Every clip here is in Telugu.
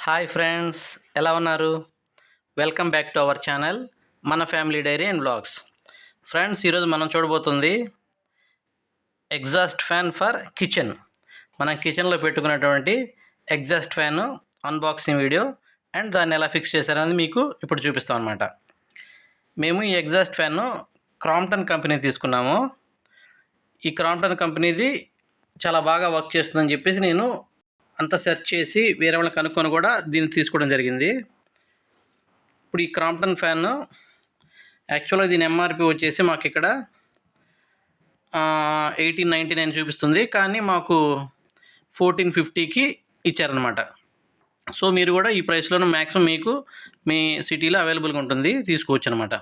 హాయ్ ఫ్రెండ్స్, ఎలా ఉన్నారు? Welcome back to our channel మన family diary and vlogs. Friends, ఈరోజు మనం చూడబోతుంది ఎగ్జాస్ట్ ఫ్యాన్ ఫర్ కిచెన్. మనం కిచెన్లో పెట్టుకున్నటువంటి exhaust fan unboxing video and దాన్ని ఎలా ఫిక్స్ చేశారనేది మీకు ఇప్పుడు చూపిస్తాం అనమాట. మేము ఈ ఎగ్జాస్ట్ ఫ్యాన్ క్రాంప్టన్ కంపెనీ తీసుకున్నాము. ఈ క్రాంప్టన్ కంపెనీది చాలా బాగా వర్క్ చేస్తుందని చెప్పేసి నేను అంతా సెర్చ్ చేసి వేరే వాళ్ళని కనుక్కొని కూడా దీన్ని తీసుకోవడం జరిగింది. ఇప్పుడు ఈ క్రాంప్టన్ ఫ్యాన్ యాక్చువల్గా దీని ఎంఆర్పి వచ్చేసి మాకు ఇక్కడ 1899 చూపిస్తుంది, కానీ మాకు 1450కి ఇచ్చారనమాట. సో మీరు కూడా ఈ ప్రైస్లోనూ మ్యాక్సిమం మీకు మీ సిటీలో అవైలబుల్గా ఉంటుంది, తీసుకోవచ్చు అనమాట.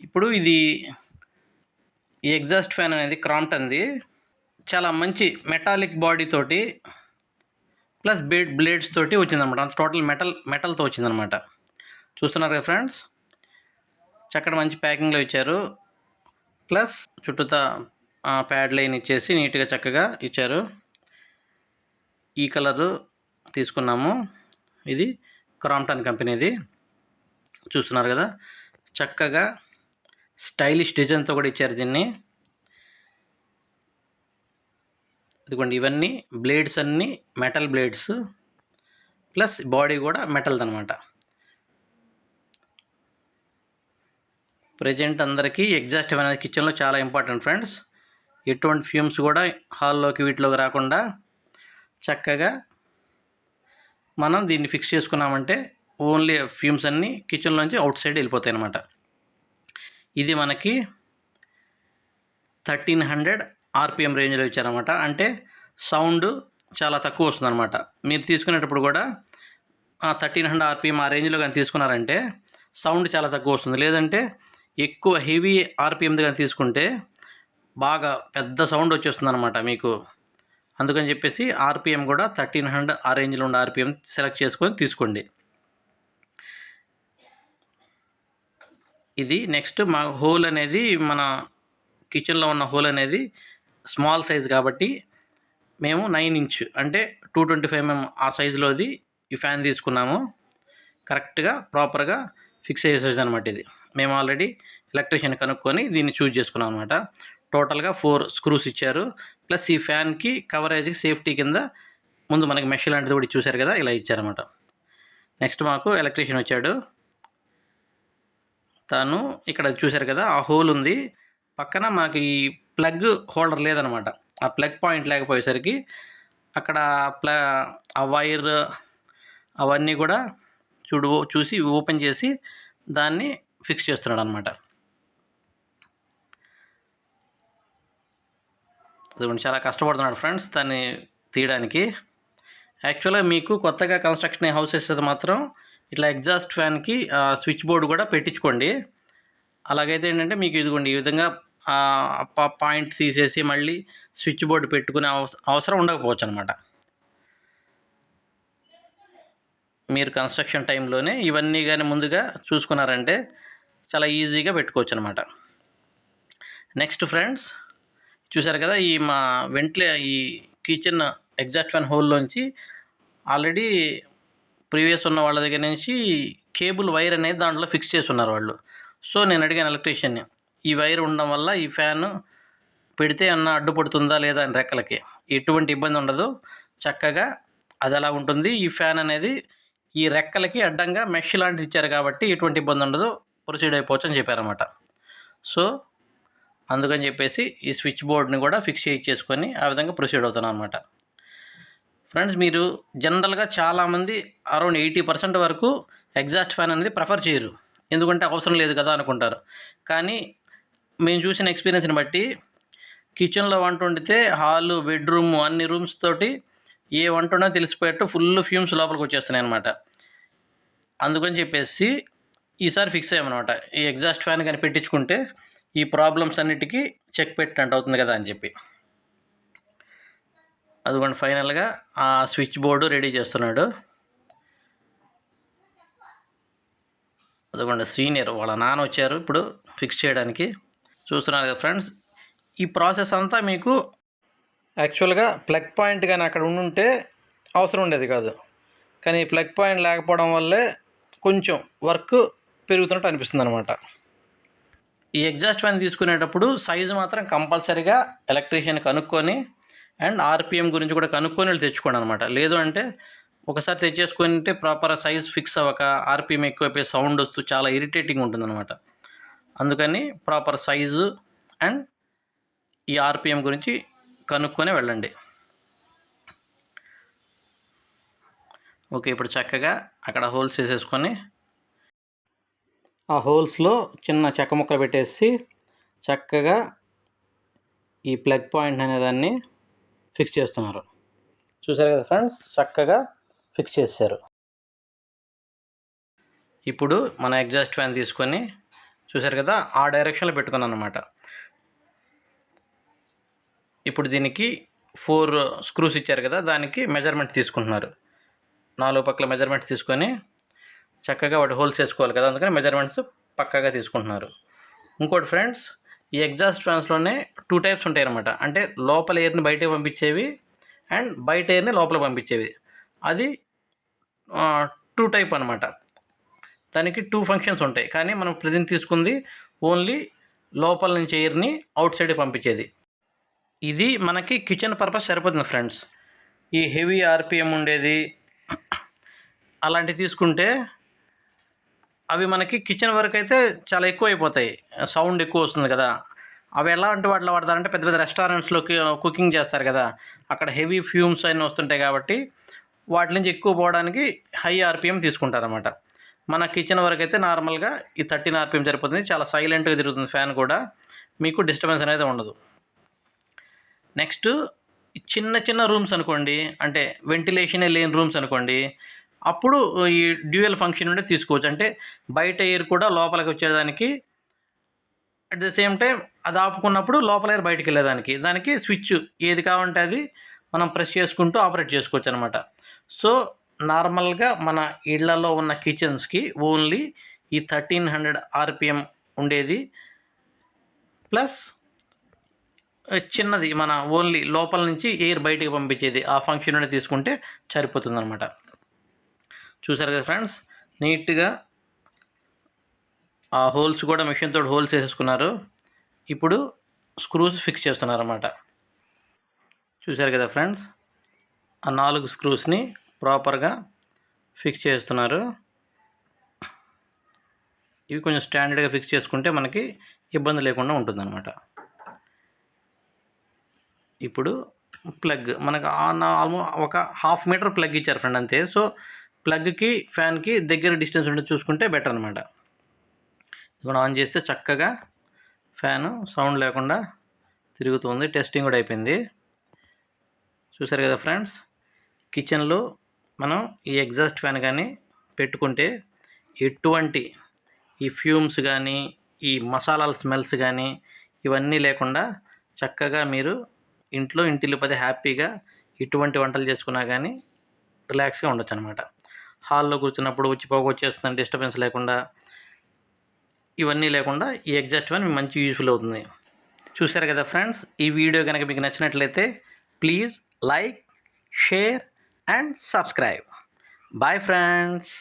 ఇప్పుడు ఈ ఎగ్జాస్ట్ ఫ్యాన్ అనేది క్రాంప్టన్ది చాలా మంచి మెటాలిక్ బాడీ తోటి ప్లస్ బ్లేడ్స్ తోటి వచ్చిందనమాట. టోటల్ మెటల్తో వచ్చిందనమాట. చూస్తున్నారు కదా ఫ్రెండ్స్, చక్కటి మంచి ప్యాకింగ్లో ఇచ్చారు. ప్లస్ చుట్టూతా ప్యాడ్ లైన్ ఇచ్చేసి నీట్గా చక్కగా ఇచ్చారు. ఈ కలరు తీసుకున్నాము. ఇది క్రాంప్టన్ కంపెనీది. చూస్తున్నారు కదా, చక్కగా స్టైలిష్ డిజైన్తో కూడా ఇచ్చారు దీన్ని. ఇదిగోండి, ఇవన్నీ బ్లేడ్స్ అన్నీ మెటల్ బ్లేడ్స్ ప్లస్ బాడీ కూడా మెటల్ది అనమాట. ప్రజెంట్ అందరికీ ఎగ్జాస్ట్ అనేది కిచెన్లో చాలా ఇంపార్టెంట్ ఫ్రెండ్స్. ఎటువంటి ఫ్యూమ్స్ కూడా హాల్లోకి వీటిలోకి రాకుండా చక్కగా మనం దీన్ని ఫిక్స్ చేసుకున్నామంటే ఓన్లీ ఫ్యూమ్స్ అన్నీ కిచెన్లోంచి అవుట్ సైడ్ వెళ్ళిపోతాయి అనమాట. ఇది మనకి 1300 ఆర్పిఎం రేంజ్లో ఇచ్చారనమాట. అంటే సౌండ్ చాలా తక్కువ వస్తుంది అనమాట. మీరు తీసుకునేటప్పుడు కూడా 1300 ఆర్పిఎం ఆ రేంజ్లో కానీ తీసుకున్నారంటే సౌండ్ చాలా తక్కువ వస్తుంది. లేదంటే ఎక్కువ హెవీ ఆర్పిఎంది కానీ తీసుకుంటే బాగా పెద్ద సౌండ్ వచ్చేస్తుంది అనమాట మీకు. అందుకని చెప్పేసి ఆర్పిఎం కూడా 1300 ఆ రేంజ్లో ఉండే ఆర్పిఎం సెలెక్ట్ చేసుకొని తీసుకోండి. ఇది నెక్స్ట్ మా హోల్ అనేది, మన కిచెన్లో ఉన్న హోల్ అనేది స్మాల్ సైజ్ కాబట్టి మేము 9 ఇంచ్ అంటే 225 mm ఆ సైజులోది ఈ ఫ్యాన్ తీసుకున్నాము. కరెక్ట్గా ప్రాపర్గా ఫిక్స్ అయ్యే సైజ్ అనమాట. ఇది మేము ఆల్రెడీ ఎలక్ట్రీషియన్ కనుక్కొని దీన్ని చూజ్ చేసుకున్నాం అనమాట. టోటల్గా 4 స్క్రూస్ ఇచ్చారు. ప్లస్ ఈ ఫ్యాన్కి కవరేజ్కి సేఫ్టీ కింద ముందు మనకి మెష్ లాంటిది కూడా చూశారు కదా, ఇలా ఇచ్చారనమాట. నెక్స్ట్ మాకు ఎలక్ట్రీషియన్ వచ్చాడు. తను ఇక్కడ చూశారు కదా, ఆ హోల్ ఉంది పక్కన. మనకి ఈ ప్లగ్ హోల్డర్ లేదనమాట. ఆ ప్లగ్ పాయింట్ లేకపోయేసరికి అక్కడ ఆ వైర్ అవన్నీ కూడా చూసి ఓపెన్ చేసి దాన్ని ఫిక్స్ చేస్తున్నాడు అనమాట. చాలా కష్టపడుతున్నాడు ఫ్రెండ్స్ దాన్ని తీయడానికి. యాక్చువల్గా మీకు కొత్తగా కన్స్ట్రక్షన్ హౌసెస్ మాత్రం ఇట్లా ఎగ్జాస్ట్ ఫ్యాన్కి స్విచ్ బోర్డు కూడా పెట్టించుకోండి. అలాగైతే ఏంటంటే మీకు ఇదిగోండి ఈ విధంగా పాయింట్ తీసేసి మళ్ళీ స్విచ్ బోర్డు పెట్టుకునే అవసరం ఉండకపోవచ్చు అనమాట. మీరు కన్స్ట్రక్షన్ టైంలోనే ఇవన్నీ కానీ ముందుగా చూసుకున్నారంటే చాలా ఈజీగా పెట్టుకోవచ్చు అనమాట. నెక్స్ట్ ఫ్రెండ్స్, చూసారు కదా, ఈ కిచెన్ ఎగ్జాస్ట్ ఫ్యాన్ హోల్లోంచి ఆల్రెడీ ప్రీవియస్ ఉన్న వాళ్ళ దగ్గర నుంచి కేబుల్ వైర్ అనేది దాంట్లో ఫిక్స్ చేసి ఉన్నారు వాళ్ళు. సో నేను అడిగాను ఎలక్ట్రీషియన్ని, ఈ వైర్ ఉండడం వల్ల ఈ ఫ్యాన్ పెడితే అన్న అడ్డుపడుతుందా లేదా అని రెక్కలకి. ఎటువంటి ఇబ్బంది ఉండదు, చక్కగా అది అలా ఉంటుంది. ఈ ఫ్యాన్ అనేది ఈ రెక్కలకి అడ్డంగా మెష్ లాంటిది ఇచ్చారు కాబట్టి ఎటువంటి ఇబ్బంది ఉండదు, ప్రొసీడ్ అయిపోవచ్చు అని చెప్పారన్నమాట. సో అందుకని చెప్పేసి ఈ స్విచ్ బోర్డ్ని కూడా ఫిక్స్ చేసుకొని ఆ విధంగా ప్రొసీడ్ అవుతున్నాను అనమాట. ఫ్రెండ్స్, మీరు జనరల్గా చాలామంది అరౌండ్ 80% వరకు ఎగ్జాస్ట్ ఫ్యాన్ అనేది ప్రిఫర్ చేయరు, ఎందుకంటే అవసరం లేదు కదా అనుకుంటారు. కానీ మేము చూసిన ఎక్స్పీరియన్స్ని బట్టి కిచెన్లో వంట వండితే హాలు, బెడ్రూమ్ అన్ని రూమ్స్ తోటి ఏ వంట ఉన్నా తెలిసిపోయేట్టు ఫుల్ ఫ్యూమ్స్ లోపలికి వచ్చేస్తున్నాయి అనమాట. అందుకని చెప్పేసి ఈసారి ఫిక్స్ అయ్యామన్నమాట, ఈ ఎగ్జాస్ట్ ఫ్యాన్ కానీ పెట్టించుకుంటే ఈ ప్రాబ్లమ్స్ అన్నిటికీ చెక్ పెట్టినట్టు అవుతుంది కదా అని చెప్పి. అదిగోండి ఫైనల్గా ఆ స్విచ్ బోర్డు రెడీ చేస్తున్నాడు. అదిగోండి సీనియర్ వాళ్ళ నాన్న వచ్చారు ఇప్పుడు ఫిక్స్ చేయడానికి. చూస్తున్నారు కదా ఫ్రెండ్స్, ఈ ప్రాసెస్ అంతా మీకు యాక్చువల్గా ప్లగ్ పాయింట్ కానీ అక్కడ ఉండుంటే అవసరం ఉండేది కాదు. కానీ ప్లగ్ పాయింట్ లేకపోవడం వల్లే కొంచెం వర్క్ పెరుగుతున్నట్టు అనిపిస్తుంది అనమాట. ఈ ఎగ్జాస్ట్ ఫ్యాన్ తీసుకునేటప్పుడు సైజు మాత్రం కంపల్సరీగా ఎలక్ట్రీషియన్ కనుక్కొని అండ్ ఆర్పిఎం గురించి కూడా కనుక్కొని వెళ్ళి తెచ్చుకోండి అనమాట. లేదు అంటే ఒకసారి తెచ్చేసుకుంటే ప్రాపర్ సైజ్ ఫిక్స్ అవ్వక ఆర్పిఎం ఎక్కువైపోయి సౌండ్ వస్తూ చాలా ఇరిటేటింగ్ ఉంటుందన్నమాట. అందుకని ప్రాపర్ సైజు అండ్ ఈ ఆర్పిఎం గురించి కనుక్కొని వెళ్ళండి. ఓకే, ఇప్పుడు చక్కగా అక్కడ హోల్స్ వేసేసుకొని ఆ హోల్స్లో చిన్న చెక్క ముక్క పెట్టేసి చక్కగా ఈ ప్లగ్ పాయింట్ అనేదాన్ని ఫిక్స్ చేస్తున్నారు. చూసారు కదా ఫ్రెండ్స్, చక్కగా ఫిక్స్ చేశారు. ఇప్పుడు మన ఎగ్జాస్ట్ ఫ్యాన్ తీసుకొని చూసారు కదా ఆ డైరెక్షన్లో పెట్టుకున్నాను అనమాట. ఇప్పుడు దీనికి 4 స్క్రూస్ ఇచ్చారు కదా, దానికి మెజర్మెంట్ తీసుకుంటున్నారు. 4 పక్కల మెజర్మెంట్స్ తీసుకొని చక్కగా వాటి హోల్స్ వేసుకోవాలి కదా, అందుకని మెజర్మెంట్స్ పక్కాగా తీసుకుంటున్నారు. ఇంకోటి ఫ్రెండ్స్, ఈ ఎగ్జాస్ట్ ఫ్యాన్స్లోనే 2 టైప్స్ ఉంటాయి అన్నమాట. అంటే లోపల ఎయిర్ని బయటకు పంపించేవి అండ్ బయట ఎయిర్ని లోపల పంపించేవి. అది 2 టైప్ అనమాట. దానికి 2 ఫంక్షన్స్ ఉంటాయి. కానీ మనం ప్రజెంట్ తీసుకుంది ఓన్లీ లోపల నుంచి ఎయిర్ని అవుట్ సైడ్ పంపించేది. ఇది మనకి కిచెన్ పర్పస్ సరిపోతుంది ఫ్రెండ్స్. ఈ హెవీ ఆర్పిఎం ఉండేది అలాంటివి తీసుకుంటే అవి మనకి కిచెన్ వరకు అయితే చాలా ఎక్కువ అయిపోతాయి, సౌండ్ ఎక్కువ వస్తుంది కదా. అవి ఎలాంటి వాటిలో వాడతారంటే పెద్ద పెద్ద రెస్టారెంట్స్లోకి కుకింగ్ చేస్తారు కదా, అక్కడ హెవీ ఫ్యూమ్స్ అన్నీ వస్తుంటాయి కాబట్టి వాటి నుంచి ఎక్కువ పోవడానికి హై ఆర్పిఎం తీసుకుంటారన్నమాట. మన కిచెన్ వరకు అయితే నార్మల్గా ఈ 13 ఆర్పిఎం సరిపోతుంది. చాలా సైలెంట్గా తిరుగుతుంది ఫ్యాన్ కూడా, మీకు డిస్టర్బెన్స్ అనేది ఉండదు. నెక్స్ట్ చిన్న చిన్న రూమ్స్ అనుకోండి, అంటే వెంటిలేషనే లేని రూమ్స్ అనుకోండి, అప్పుడు ఈ డ్యూయల్ ఫంక్షన్ ఉంటే తీసుకోవచ్చు. అంటే బయట ఎయిర్ కూడా లోపలికి వచ్చేదానికి, అట్ ద సేమ్ టైం అది ఆపుకున్నప్పుడు లోపల ఎయిర్ బయటికి వెళ్ళేదానికి, దానికి స్విచ్ ఏది కావాలంటే అది మనం ప్రెస్ చేసుకుంటూ ఆపరేట్ చేసుకోవచ్చు అనమాట. సో నార్మల్గా మన ఇళ్లలో ఉన్న కిచెన్స్కి ఓన్లీ ఈ 1300 ఆర్పిఎం ఉండేది ప్లస్ చిన్నది మన ఓన్లీ లోపల నుంచి ఎయిర్ బయటికి పంపించేది ఆ ఫంక్షన్ అనేది తీసుకుంటే సరిపోతుంది అనమాట. చూసారు కదా ఫ్రెండ్స్, నీట్గా ఆ హోల్స్ కూడా మిషన్ తోటి హోల్స్ వేసేసుకున్నారు. ఇప్పుడు స్క్రూస్ ఫిక్స్ చేస్తున్నారు అన్నమాట. చూసారు కదా ఫ్రెండ్స్, ఆ 4 స్క్రూస్ని ప్రాపర్గా ఫిక్స్ చేస్తున్నారు. ఇవి కొంచెం స్టాండర్డ్గా ఫిక్స్ చేసుకుంటే మనకి ఇబ్బంది లేకుండా ఉంటుందన్నమాట. ఇప్పుడు ప్లగ్ మనకు ఆల్మోస్ట్ ఒక 1/2 మీటర్ ప్లగ్ ఇచ్చారు ఫ్రెండ్, అంతే. సో ప్లగ్కి ఫ్యాన్కి దగ్గర డిస్టెన్స్ ఉంటే చూసుకుంటే బెటర్ అనమాట. ఇప్పుడు ఆన్ చేస్తే చక్కగా ఫ్యాను సౌండ్ లేకుండా తిరుగుతుంది. టెస్టింగ్ కూడా అయిపోయింది. చూసారు కదా ఫ్రెండ్స్, కిచెన్లో మనం ఈ ఎగ్జాస్ట్ ఫ్యాన్ కానీ పెట్టుకుంటే ఎటువంటి ఈ ఫ్యూమ్స్ కానీ ఈ మసాలాల స్మెల్స్ కానీ ఇవన్నీ లేకుండా చక్కగా మీరు ఇంటిల్లిపాది హ్యాపీగా ఎటువంటి వంటలు చేసుకున్నా కానీ రిలాక్స్గా ఉండొచ్చు అనమాట. హాల్లో కూర్చున్నప్పుడు పొగ వచ్చేస్తుందని డిస్టర్బెన్స్ లేకుండా, ఇవన్నీ లేకుండా ఈ ఎగ్జాస్ట్ ఫ్యాన్ మీకు మంచి యూస్ఫుల్ అవుతుంది. చూసారు కదా ఫ్రెండ్స్, ఈ వీడియో కనుక మీకు నచ్చినట్లయితే please like, share and subscribe. Bye friends.